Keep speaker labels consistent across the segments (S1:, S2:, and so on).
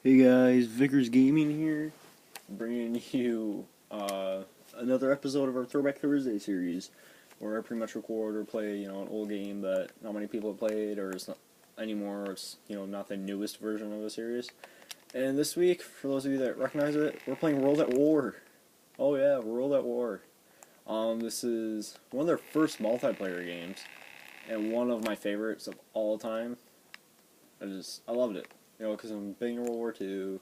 S1: Hey guys, Vickers Gaming here, bringing you another episode of our Throwback Thursday series, where I pretty much record or play, an old game that not many people have played, or it's not anymore. Or it's not the newest version of the series. And this week, for those of you that recognize it, we're playing World at War. Oh yeah, World at War. This is one of their first multiplayer games, and one of my favorites of all time. I loved it. Because I'm big in World War II,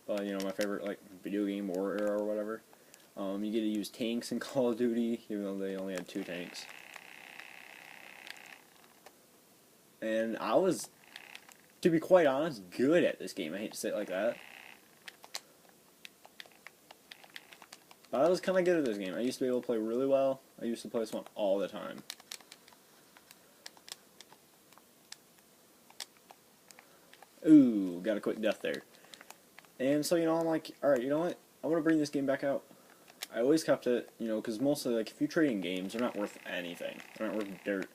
S1: but, my favorite, video game war era or whatever. You get to use tanks in Call of Duty, even though they only had 2 tanks. And I was, to be quite honest, good at this game. I hate to say it like that. But I was kind of good at this game. I used to be able to play really well. I used to play this one all the time. Ooh, got a quick death there. And so, I'm like, alright, you know what? I want to bring this game back out. I always kept it, because mostly, if you trade in games, they're not worth anything. They're not worth dirt.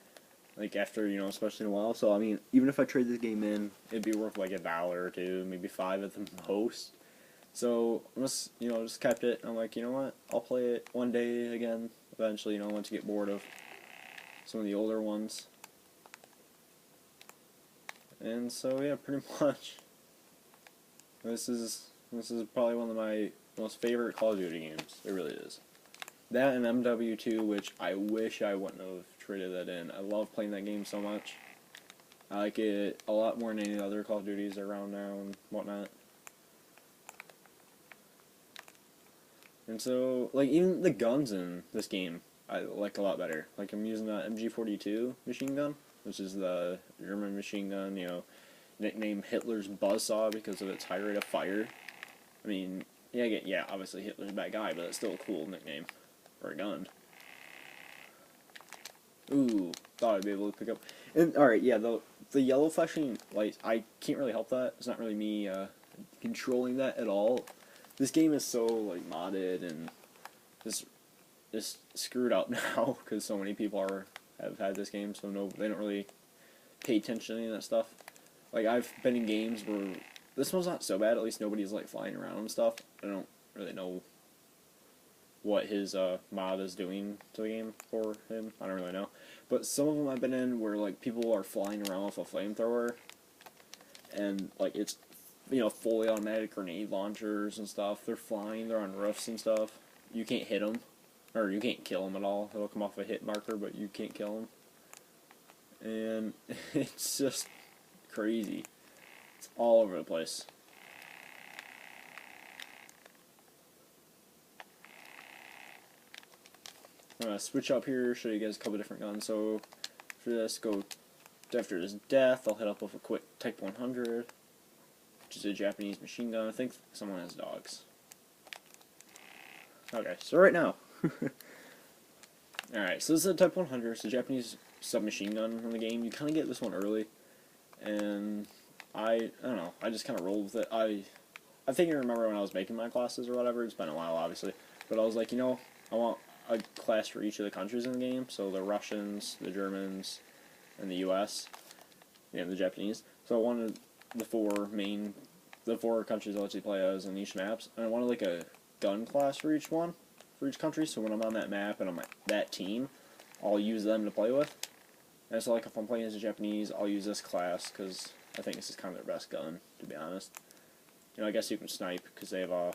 S1: After, especially in a while. So, I mean, even if I trade this game in, it'd be worth, $1 or $2, maybe 5 at the most. So, I just kept it. I'm like, you know what? I'll play it one day again, eventually, once you get bored of some of the older ones. And so, yeah, pretty much. This is probably one of my most favorite Call of Duty games. It really is. That and MW2, which I wish I wouldn't have traded that in. I love playing that game so much. I like it a lot more than any other Call of Duties around now and whatnot. And so, even the guns in this game, I like a lot better. I'm using the MG42 machine gun, which is the German machine gun, nicknamed Hitler's buzzsaw because of its high rate of fire. I mean, yeah, obviously Hitler's a bad guy, but it's still a cool nickname for a gun. Ooh, thought I'd be able to pick up. And alright, yeah, the yellow flashing lights, I can't really help that. It's not really me controlling that at all. This game is so modded and just screwed up now because so many people have had this game, so they don't really pay attention to any of that stuff. I've been in games where this one's not so bad. At least nobody's flying around and stuff. I don't really know what his mod is doing to the game for him. I don't really know. But some of them I've been in where people are flying around with a flamethrower, and it's fully automatic grenade launchers and stuff. They're flying. They're on roofs and stuff. You can't hit them, or you can't kill them at all. They'll come off a hit marker, but you can't kill them. And it's just crazy. It's all over the place. I'm going to switch up here, show you guys a couple different guns. So for this, after this death, I'll hit up with a quick Type 100, which is a Japanese machine gun. I think someone has dogs. Okay, so right now. Alright, so this is a Type 100. It's a Japanese submachine gun in the game. You kind of get this one early. And I don't know, I just kind of rolled with it. I think I remember when I was making my classes or whatever. It's been a while, obviously. But I was like, I want a class for each of the countries in the game. So the Russians, the Germans, and the U.S. And the Japanese. So I wanted the four countries I let you play as in each maps. And I wanted a gun class for each one, for each country. So when I'm on that map and I'm that team, I'll use them to play with. And so if I'm playing as a Japanese, I'll use this class because I think this is kind of their best gun, to be honest. I guess you can snipe because they have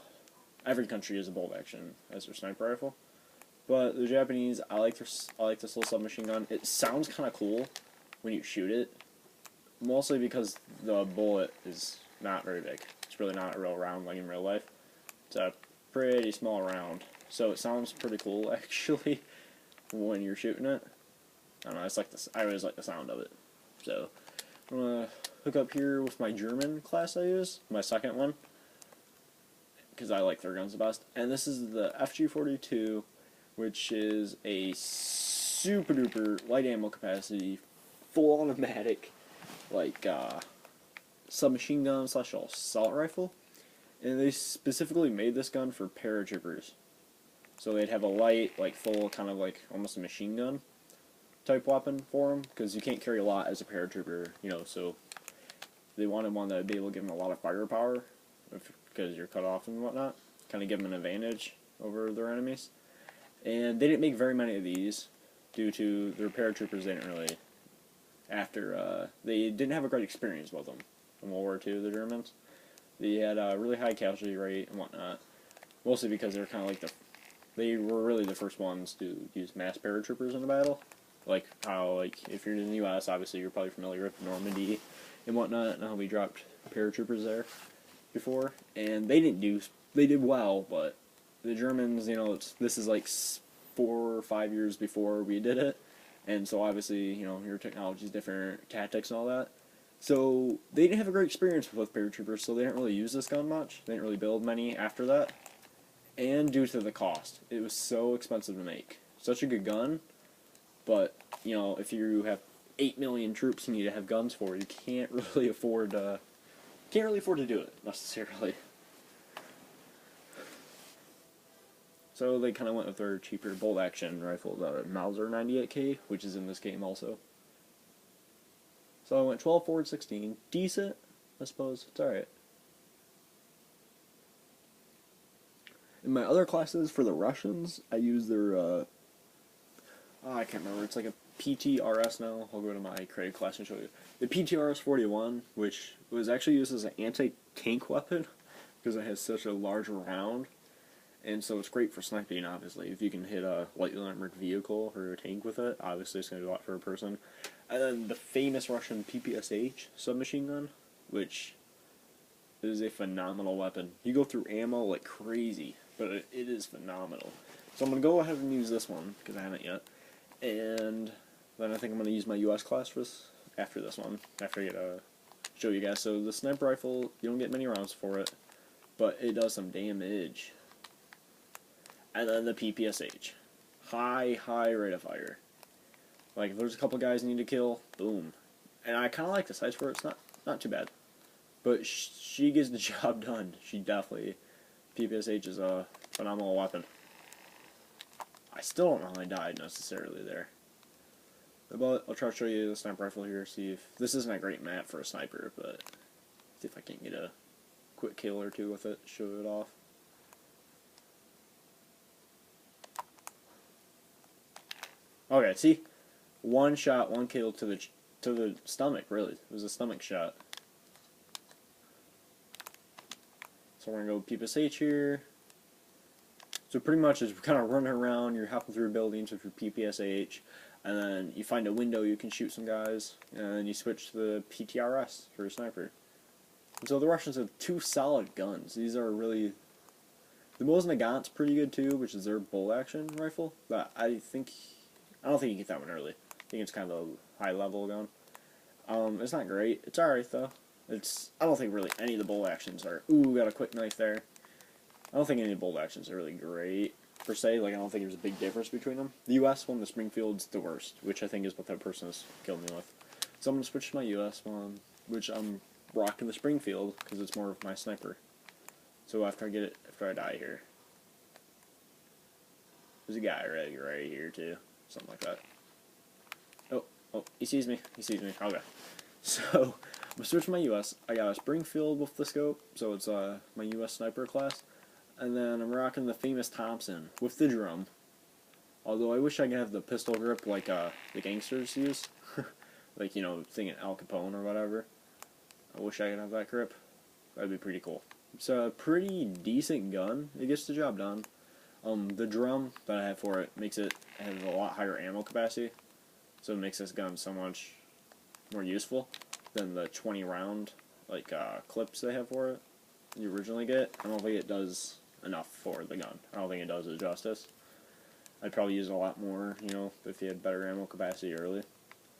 S1: every country has a bolt action as their sniper rifle. But the Japanese, I like this little submachine gun. It sounds kind of cool when you shoot it, mostly because the bullet is not very big. It's really not a real round like in real life. It's a pretty small round, so it sounds pretty cool actually when you're shooting it. I don't know, I always like the sound of it. So I'm gonna hook up here with my German class I use, my second one, because I like their guns the best. And this is the FG42, which is a super duper light ammo capacity, full automatic, submachine gun / assault rifle. And they specifically made this gun for paratroopers. So they'd have a light, full, kind of almost a machine gun type weapon for them, because you can't carry a lot as a paratrooper, so they wanted one that would be able to give them a lot of firepower, because you're cut off and whatnot. Kind of give them an advantage over their enemies. And they didn't make very many of these due to their paratroopers. They didn't really, they didn't have a great experience with them in World War II, the Germans. They had a really high casualty rate and whatnot, mostly because they were kind of like they were really the first ones to use mass paratroopers in the battle. Like how, like, if you're in the U.S., obviously you're probably familiar with Normandy and whatnot, and how we dropped paratroopers there before. And they did well, but the Germans, you know, this is like 4 or 5 years before we did it, and so obviously, you know, your technology is different, tactics and all that. So they didn't have a great experience with paratroopers, so they didn't really use this gun much. They didn't really build many after that. And due to the cost, it was so expensive to make. Such a good gun, but, you know, if you have 8 million troops you need to have guns for, you can't really afford to do it necessarily. So they kind of went with their cheaper bolt action rifle, the Mauser 98K, which is in this game also. So I went 12 forward 16, decent, I suppose. It's alright. In my other classes for the Russians, I use their I can't remember. It's like a PTRS now. I'll go to my credit class and show you. The PTRS 41, which was actually used as an anti-tank weapon because it has such a large round. And so it's great for sniping, obviously. If you can hit a lightly armored vehicle or a tank with it, obviously it's going to do a lot for a person. And then the famous Russian PPSH submachine gun, which is a phenomenal weapon. You go through ammo like crazy, but it is phenomenal. So I'm going to go ahead and use this one, because I haven't yet. And then I think I'm going to use my US class for this, after this one, after I get show you guys. So the sniper rifle, you don't get many rounds for it, but it does some damage. And then the PPSH. High rate of fire. Like, if there's a couple guys you need to kill, boom. And I kind of like the size for it. It's not too bad. But she gets the job done. She definitely... PPSH is a phenomenal weapon. I still don't know how I died, necessarily, there. But I'll try to show you the sniper rifle here, see if... This isn't a great map for a sniper, but... See if I can get a quick kill or two with it, show it off. Okay, see? One shot, one kill to the stomach, really. It was a stomach shot. So we're going to go PPSH here. So pretty much it's kind of running around, you're hopping through buildings with your PPSH, and then you find a window you can shoot some guys, and then you switch to the PTRS for a sniper. And so the Russians have 2 solid guns. These are really... The Mosin Nagant's pretty good too, which is their bolt action rifle, but I don't think you get that one early. I think it's kind of a high level gun. It's not great. It's alright though. I don't think really any of the bolt actions are... Ooh, got a quick knife there. I don't think any of the bolt actions are really great, per se. Like, I don't think there's a big difference between them. The US one, the Springfield's the worst, which I think is what that person has killed me with. So I'm going to switch to my US one, which I'm rocking the Springfield, because it's more of my sniper. So after I die here. There's a guy right here, too. Something like that. Oh, he sees me. Okay. So, I'm going to switch to my US. I got a Springfield with the scope, so it's my US sniper class. And then I'm rocking the famous Thompson with the drum. Although I wish I could have the pistol grip like the gangsters use. Like, you know, thinking Al Capone or whatever. I wish I could have that grip. That'd be pretty cool. It's a pretty decent gun. It gets the job done. The drum that I have for it makes it have a lot higher ammo capacity. So it makes this gun so much more useful than the 20 round like clips they have for it you originally get. I don't think it does enough for the gun. I don't think it does it justice. I'd probably use it a lot more, you know, if you had better ammo capacity early.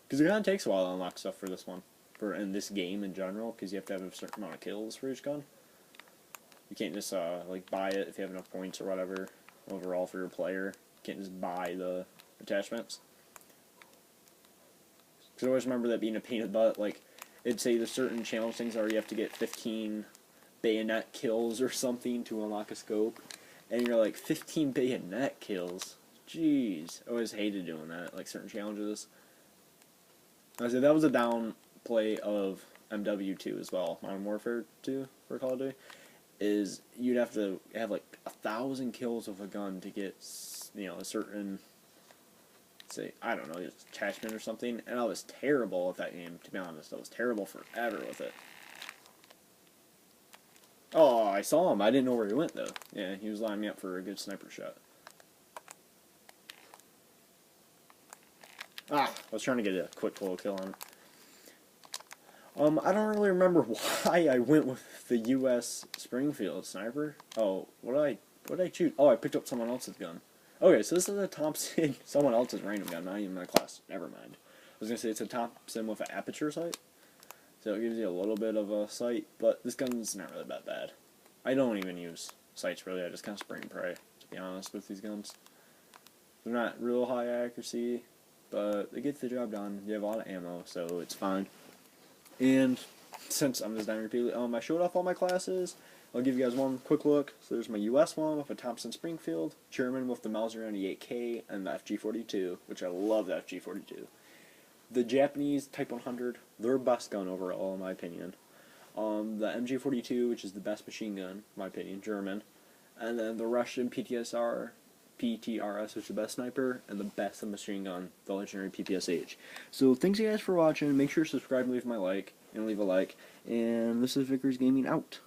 S1: Because it kind of takes a while to unlock stuff for this one. In this game in general, because you have to have a certain amount of kills for each gun. You can't just, like, buy it if you have enough points or whatever overall for your player. You can't just buy the attachments. Because I always remember that being a pain in the butt. Like, it'd say there's certain challenge things where you have to get 15 bayonet kills or something to unlock a scope. And you're like, 15 bayonet kills? Jeez. I always hated doing that, like certain challenges. I said that was a downplay of MW2 as well, Modern Warfare 2 for Call of Duty. is you'd have to have like 1,000 kills with a gun to get, a certain, say, I don't know, attachment or something. And I was terrible at that game, to be honest. I was terrible forever with it. Oh, I saw him. I didn't know where he went, though. Yeah, he was lining me up for a good sniper shot. I was trying to get a quick little kill on him. I don't really remember why I went with the U.S. Springfield sniper. Oh, what did I choose? Oh, I picked up someone else's gun. Okay, so this is a Thompson, someone else's random gun, not even my class. Never mind. I was gonna say it's a Thompson with an aperture sight, so it gives you a little bit of a sight, but this gun's not really that bad. I don't even use sights really. I just kind of spray and pray, to be honest, with these guns. They're not real high accuracy, but they get the job done. You have a lot of ammo, so it's fine. And since I'm just dying repeatedly, I showed off all my classes. I'll give you guys one quick look. So there's my US one with a Thompson Springfield, German with the Mauser 98K, and the FG42, which I love the FG42. The Japanese Type 100, their best gun overall, in my opinion. The MG42, which is the best machine gun, in my opinion, German. And then the Russian PTRS, which is the best sniper, and the best machine gun, the legendary PPSH. So thanks you guys for watching. Make sure to subscribe and leave a like. And this is Vickers Gaming out.